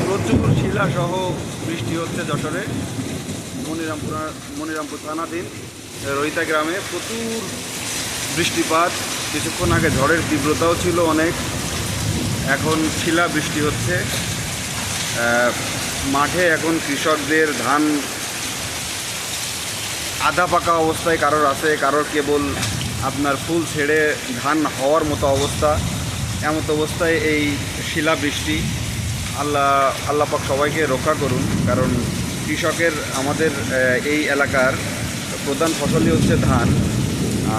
প্রচুর শিলাসহ বৃষ্টি হচ্ছে যশোরে মনিরামপুর থানাধীন রহিতা গ্রামে প্রচুর বৃষ্টিপাত। কিছুক্ষণ আগে ঝড়ের তীব্রতাও ছিল অনেক। এখন শিলা বৃষ্টি হচ্ছে। মাঠে এখন কৃষকদের ধান আধা পাকা অবস্থায় কারোর আছে, কারোর কেবল আপনার ফুল ছেড়ে ধান হওয়ার মতো অবস্থা। এমত অবস্থায় এই শিলা বৃষ্টি, আল্লাহ পাক সবাইকে রক্ষা করুন। কারণ কৃষকের আমাদের এই এলাকার প্রধান ফসলই হচ্ছে ধান।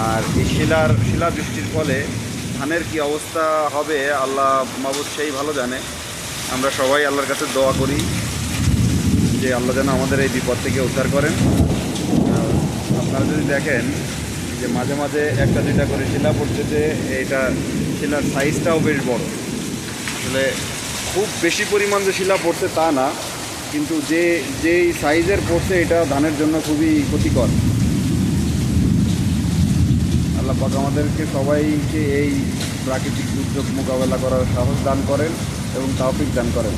আর এই শিলা বৃষ্টির ফলে ধানের কি অবস্থা হবে আল্লাহ মাবুদ সেই ভালো জানে। আমরা সবাই আল্লাহর কাছে দোয়া করি যে আল্লাহ যেন আমাদের এই বিপদ থেকে উদ্ধার করেন। আপনারা যদি দেখেন যে মাঝে মাঝে একটা দুইটা করে শিলা পড়তেছে, এইটা শিলার সাইজটাও বেশ বড়। আসলে খুব বেশি পরিমাণ যে শিলা পড়ছে তা না, কিন্তু যেই সাইজের পড়ছে এটা ধানের জন্য খুবই ক্ষতিকর। আল্লাহ পাক আমাদেরকে সবাইকে এই প্রাকৃতিক দুর্যোগ মোকাবেলা করার সাহস দান করেন এবং তৌফিক দান করেন।